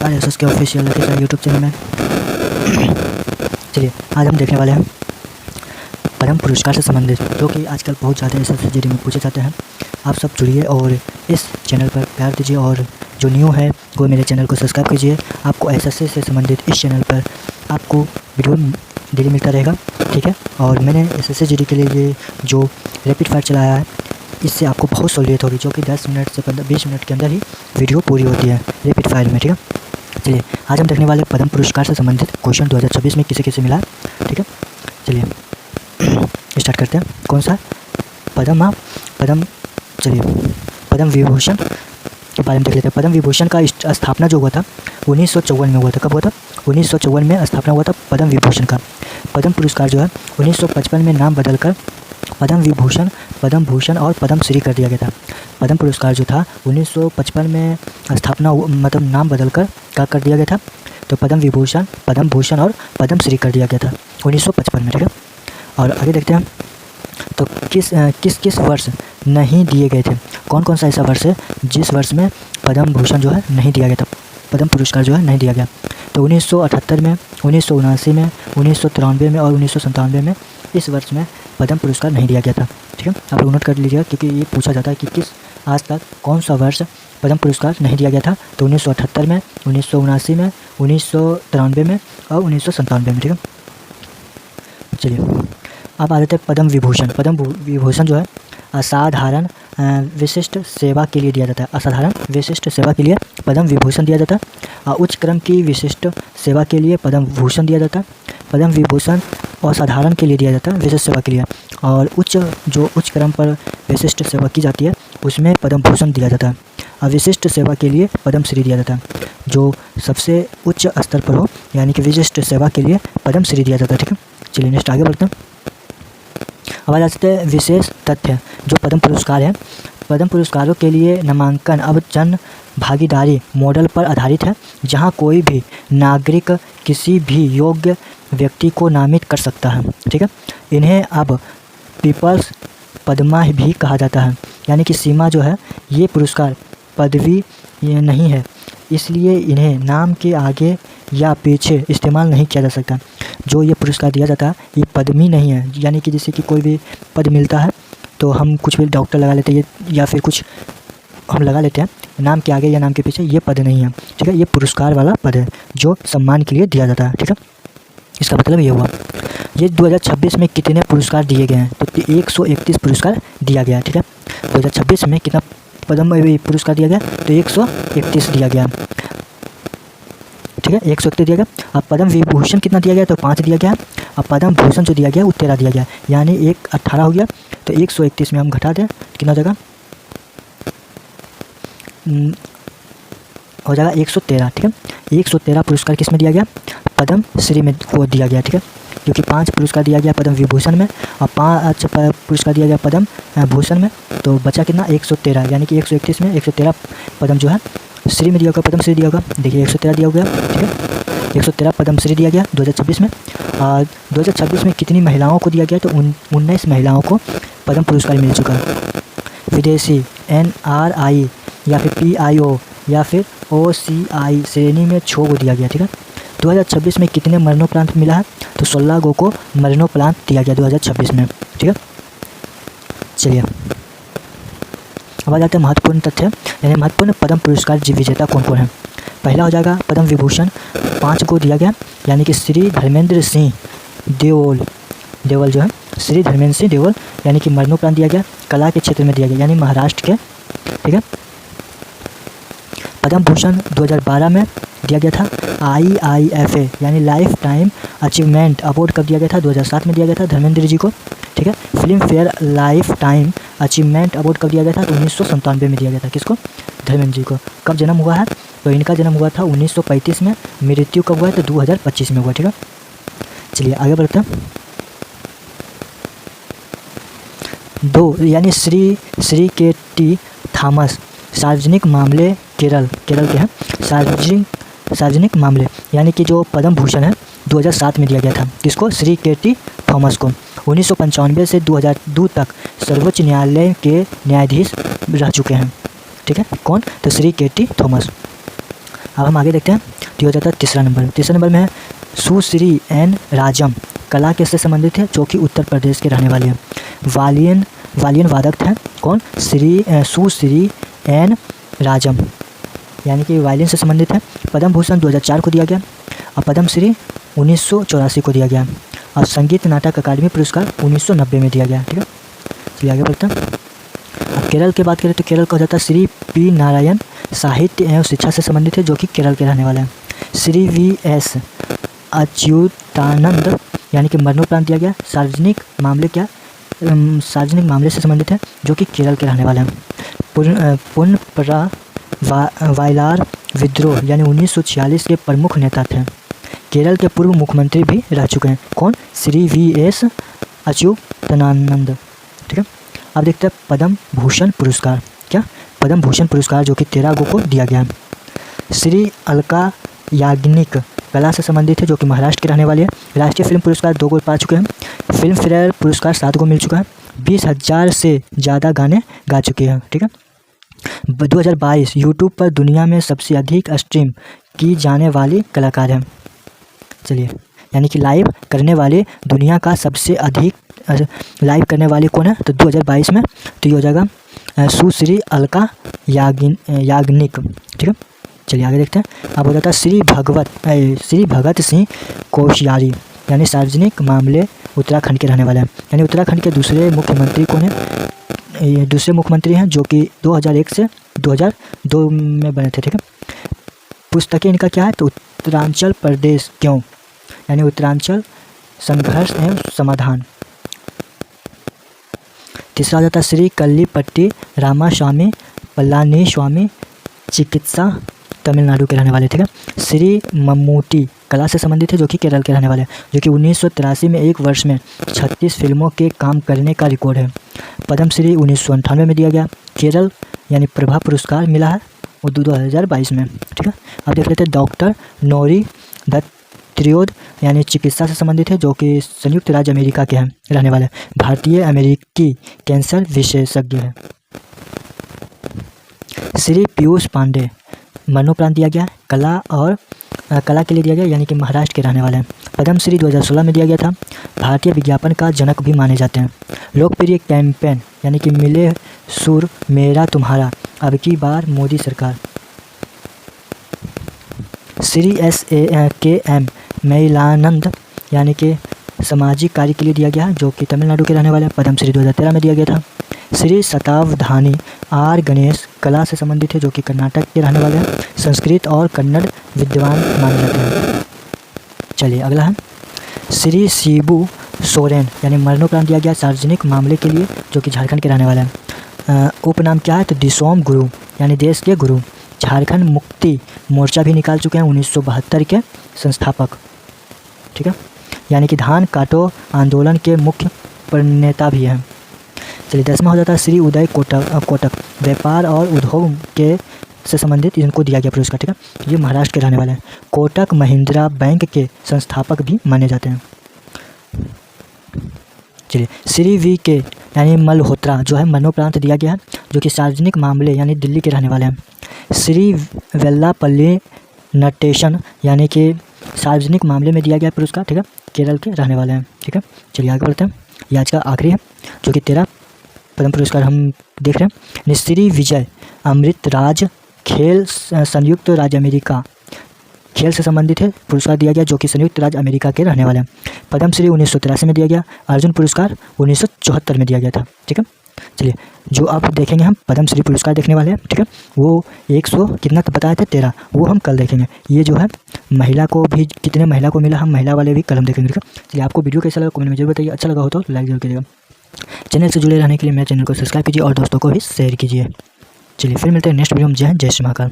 नमस्कार, एसएस के official YouTube channel में। चलिए आज हम देखने वाले हैं पद्म पुरस्कार से संबंधित, जो कि आजकल बहुत ज़्यादा एसएसजीडी में पूछे जाते हैं। आप सब जुड़िए और इस चैनल पर प्यार दीजिए, और जो न्यू है वो मेरे चैनल को सब्सक्राइब कीजिए। आपको एसएससी से संबंधित इस चैनल पर आपको वीडियो डेली मिलता रहेगा, ठीक है। और मैंने एसएसजीडी के लिए ये जो रैपिड फायर चलाया है, इससे आपको बहुत सहूलियत होगी, जो कि 10 मिनट से 20 मिनट के अंदर ही वीडियो पूरी होती है रैपिड फायर में, ठीक है। चलिए आज हम देखने वाले पद्म पुरस्कार से संबंधित क्वेश्चन 2026 में किसे किसे मिला, ठीक है। चलिए स्टार्ट करते हैं। कौन सा चलिए पद्म विभूषण के बारे में देख लेते हैं। पद्म विभूषण का स्थापना जो हुआ था 1954 में हुआ था। कब हुआ था? 1954 में स्थापना हुआ था पद्म विभूषण का। पद्म पुरस्कार जो है 1955 में नाम बदलकर पद्म विभूषण, पद्म भूषण और पद्म श्री कर दिया गया था। पद्म पुरस्कार जो था 1955 में स्थापना मतलब नाम बदलकर क्या कर दिया गया था, तो पद्म विभूषण, पद्म भूषण और पद्म श्री कर दिया गया था 1955 में, ठीक है। और आगे देखते हैं, तो किस वर्ष नहीं दिए गए थे। कौन कौन सा ऐसा वर्ष है जिस वर्ष में पद्म भूषण जो है नहीं दिया गया था, पद्म पुरस्कार जो है नहीं दिया गया। तो 1978 में, 1979 में, 1993 में और 1997 में इस वर्ष में पद्म पुरस्कार नहीं दिया गया था, ठीक है। आप लोग नोट कर लीजिएगा, क्योंकि ये पूछा जाता है कि किस आज तक कौन सा वर्ष पद्म पुरस्कार नहीं दिया गया था। तो 1978 में, 1979 में, 1993 में और 1997 में, ठीक है। चलिए अब आ जाते हैं पद्म विभूषण। पद्म विभूषण जो है असाधारण विशिष्ट सेवा के लिए दिया जाता है। असाधारण विशिष्ट सेवा के लिए पद्म विभूषण दिया जाता है। उच्च क्रम की विशिष्ट सेवा के लिए पद्म भूषण दिया जाता है। पद्म विभूषण असाधारण के लिए दिया जाता है, विशिष्ट सेवा के लिए। और उच्च क्रम पर विशिष्ट सेवा की जाती है उसमें पद्म भूषण दिया जाता है। और विशिष्ट सेवा के लिए पद्म श्री दिया जाता है। जो सबसे उच्च स्तर पर हो यानी कि विशिष्ट सेवा के लिए पद्म श्री दिया जाता है, ठीक है। चलिए नेक्स्ट आगे बढ़ते हैं। अब आ जाते हैं विशेष तथ्य जो पद्म पुरस्कार है। पद्म पुरस्कारों के लिए नामांकन अब जन भागीदारी मॉडल पर आधारित है, जहां कोई भी नागरिक किसी भी योग्य व्यक्ति को नामित कर सकता है, ठीक है। इन्हें अब पीपल्स पद्मा भी कहा जाता है, यानी कि सीमा जो है, ये पुरस्कार पदवी ये नहीं है, इसलिए इन्हें नाम के आगे या पीछे इस्तेमाल नहीं किया जा सकता। जो ये पुरस्कार दिया जाता है ये पदवी नहीं है, यानी कि जैसे कि कोई भी पद मिलता है तो हम कुछ भी डॉक्टर लगा लेते हैं या फिर कुछ हम लगा लेते हैं, नाम के आगे या नाम के पीछे, ये पद नहीं है, ठीक है। ये पुरस्कार वाला पद है जो सम्मान के लिए दिया जाता है, ठीक है। इसका मतलब ये हुआ। ये 2026 में कितने पुरस्कार दिए गए हैं, तो 131 पुरस्कार दिया गया है, ठीक है। 2026 में कितना पद्म पुरस्कार दिया गया, तो 131 दिया गया, ठीक है। 131 दिया गया। अब पद्म विभूषण कितना दिया गया, तो 5 दिया गया। अब पद्म भूषण जो दिया गया वो 13 दिया गया, यानी 18 हो गया। तो 131 में हम घटा दें कितना हो जाएगा, हो जाएगा 113, ठीक है। 113 पुरस्कार किस में दिया गया, पद्म श्री में वो दिया गया, ठीक है। क्योंकि 5 पुरस्कार दिया गया पद्म विभूषण में और 5 पुरस्कार दिया गया पद्म भूषण में, तो बचा कितना 113, यानी कि 131 में 113 पद्म जो है श्री में दिया होगा, पद्म श्री दिया होगा। देखिए 113 दिया गया, ठीक है। 113 पद्म श्री दिया गया 2026 में। 2026 में कितनी महिलाओं को दिया गया, तो 19 महिलाओं को पद्म पुरस्कार मिल चुका है। विदेशी NRI या फिर PIO या फिर OCI श्रेणी में 6 को दिया गया, ठीक है। 2026 में कितने मरणोपरांत मिला है, तो 16 को मरणोपरांत दिया गया 2026 में, ठीक है। चलिए अब आ जाते हैं महत्वपूर्ण तथ्य, यानी महत्वपूर्ण पद्म पुरस्कार विजेता कौन कौन है। पहला हो जाएगा पद्म विभूषण 5 को दिया गया, यानी कि श्री धर्मेंद्र सिंह देवल जो है, श्री धर्मेंद्र सिंह देवल, यानी कि मरणोपरांत दिया गया। कला के क्षेत्र में दिया गया, यानी महाराष्ट्र के, ठीक है। पद्म भूषण 2012 में दिया गया था। IIFA यानी लाइफ टाइम अचीवमेंट अवार्ड कब दिया गया था, 2007 में दिया गया था धर्मेंद्र जी को, ठीक है। Film fair life time achievement award कब दिया गया था, तो 1997 में दिया गया था। किसको? धर्मेंद्र जी को। कब जन्म हुआ है, तो इनका जन्म हुआ था 1935 में। मृत्यु कब हुआ है, तो 2025 में हुआ, ठीक है। चलिए आगे बढ़ते हैं। 2 यानी श्री KT थॉमस सार्वजनिक मामले केरल के हैं। सार्वजनिक मामले यानी कि जो पद्म भूषण है 2007 में दिया गया था। किसको? श्री KT थॉमस को। 1995 से 2002 तक सर्वोच्च न्यायालय के न्यायाधीश रह चुके हैं, ठीक है। कौन? तो श्री KT थॉमस। अब हम आगे देखते हैं। तो हो जाता है तीसरा नंबर में है सुश्री एन राजम, कला किससे संबंधित है, जो कि उत्तर प्रदेश के रहने वाले हैं। वालियन वादक हैं कौन, सुश्री एन राजम, यानी कि वायलिन से संबंधित है। पद्म भूषण 2004 को दिया गया और पद्म श्री 1984 को दिया गया और संगीत नाटक अकादमी पुरस्कार 1990 में दिया गया। ठीक है, चलिए आगे बढ़ते हैं। अब केरल की बात करें तो केरल का हो जाता है श्री पी नारायण, साहित्य एवं शिक्षा से संबंधित है, जो कि केरल के रहने वाले हैं। श्री वी.एस. अच्युतानंद, यानी कि मरणोपरांत दिया गया। सार्वजनिक मामले से संबंधित है, जो कि केरल के रहने वाले हैं। पुनपरा वायलार विद्रोह यानी 1946 के प्रमुख नेता थे। केरल के पूर्व मुख्यमंत्री भी रह चुके हैं, कौन, श्री वी.एस. अच्युतानंद। ठीक है, अब देखते हैं पद्म भूषण पुरस्कार। क्या, पद्म भूषण पुरस्कार जो कि 13 अगस्त को दिया गया है। श्री अलका याग्निक, कला से संबंधित है, जो कि महाराष्ट्र के रहने वाले हैं। राष्ट्रीय फिल्म पुरस्कार 2 को पा चुके हैं। फिल्म फेयर पुरस्कार 7 को मिल चुका है। 20,000 से ज़्यादा गाने गा चुके हैं। ठीक है, 2022 यूट्यूब पर दुनिया में सबसे अधिक स्ट्रीम की जाने वाली कलाकार हैं। चलिए, यानी कि लाइव करने वाले दुनिया का सबसे अधिक लाइव करने वाले कौन है, तो 2022 में तो ये हो जाएगा सुश्री अलका याग्निक। ठीक है, चलिए आगे देखते हैं। अब हो जाता है श्री भगत सिंह कोश्यारी, यानी सार्वजनिक मामले उत्तराखंड के रहने वाले हैं। यानी उत्तराखंड के दूसरे मुख्यमंत्री कौन है, ये दूसरे मुख्यमंत्री हैं, जो कि 2001 से 2002 में बने थे। ठीक है, पुस्तकें इनका क्या है, तो उत्तरांचल प्रदेश क्यों, यानी उत्तरांचल संघर्ष एवं समाधान। तीसरा हो जाता है श्री कल्लीपट्टी रामास्वामी पलानीस्वामी, चिकित्सा, तमिलनाडु के रहने वाले। ठीक है, श्री मम्मूटी, कला से संबंधित है, जो कि केरल के रहने वाले हैं, जो कि 1983 में एक वर्ष में 36 फिल्मों के काम करने का रिकॉर्ड है। पद्मश्री 1998 में दिया गया। केरल यानी प्रभा पुरस्कार मिला है वो 2022 में। ठीक है, अब देख लेते हैं डॉक्टर नौरी दत्त्रियोद, यानी चिकित्सा से संबंधित है, जो कि संयुक्त राज्य अमेरिका के हैं रहने वाले, भारतीय अमेरिकी कैंसर विशेषज्ञ है। श्री पीयूष पांडे, मरणोपरांत दिया गया। कला के लिए दिया गया, यानी कि महाराष्ट्र के रहने वाले हैं। पद्मश्री 2016 में दिया गया था। भारतीय विज्ञापन का जनक भी माने जाते हैं। लोकप्रिय कैंपेन यानी कि मिले सुर मेरा तुम्हारा, अब की बार मोदी सरकार। श्री SAKM मैलानंद, यानी कि सामाजिक कार्य के लिए दिया गया, जो कि तमिलनाडु के रहने वाले हैं। पद्मश्री 2013 में दिया गया था। श्री शतावधानी आर गणेश, कला से संबंधित है, जो कि कर्नाटक के रहने वाले हैं। संस्कृत और कन्नड़ विद्वान माने जाते हैं। चलिए अगला है श्री शिबू सोरेन, यानी मरणोपरांत दिया गया सार्वजनिक मामले के लिए, जो कि झारखंड के रहने वाले हैं। उपनाम क्या है, तो दिसोम गुरु, यानी देश के गुरु। झारखंड मुक्ति मोर्चा भी निकाल चुके हैं, 1972 के संस्थापक। ठीक है, यानी कि धान काटो आंदोलन के मुख्य प्रणेता भी हैं। चलिए 10वां हो जाता है श्री उदय कोटक, व्यापार और उद्योग के से संबंधित इनको दिया गया पुरस्कार। ठीक है, ये महाराष्ट्र के रहने वाले हैं। कोटक महिंद्रा बैंक के संस्थापक भी माने जाते हैं। चलिए श्री VK यानी मल्होत्रा जो है मरणोपरांत दिया गया है, जो कि सार्वजनिक मामले यानी दिल्ली के रहने वाले हैं। श्री वेल्लापल्ली नटेशन, यानी कि सार्वजनिक मामले में दिया गया पुरस्कार। ठीक है, केरल के रहने वाले हैं। ठीक है, चलिए आगे बढ़ते हैं। ये आज का आखिरी है, जो कि 13 पद्म पुरस्कार हम देख रहे हैं। श्री विजय अमृतराज खेल, संयुक्त राज्य अमेरिका, खेल से संबंधित है, पुरस्कार दिया गया, जो कि संयुक्त राज्य अमेरिका के रहने वाले हैं। पद्मश्री 1983 में दिया गया। अर्जुन पुरस्कार 1974 में दिया गया था। ठीक है, चलिए जो आप देखेंगे हम पद्मश्री पुरस्कार देखने वाले हैं। ठीक है, वो 100 कितना तो बताए थे 13, वो हम कल देखेंगे। ये जो है महिला को भी कितने महिला को मिला, हम महिला वाले भी कल हम देखेंगे। ठीक है, चलिए आपको वीडियो कैसा लगा कमेंट में जरूर बताइए। अच्छा लगा हो तो लाइक जरूर कीजिएगा। चैनल से जुड़े रहने के लिए मेरे चैनल को सब्सक्राइब कीजिए और दोस्तों को भी शेयर कीजिए। चलिए फिर मिलते हैं नेक्स्ट वीडियो में। जय श्री महाकाल।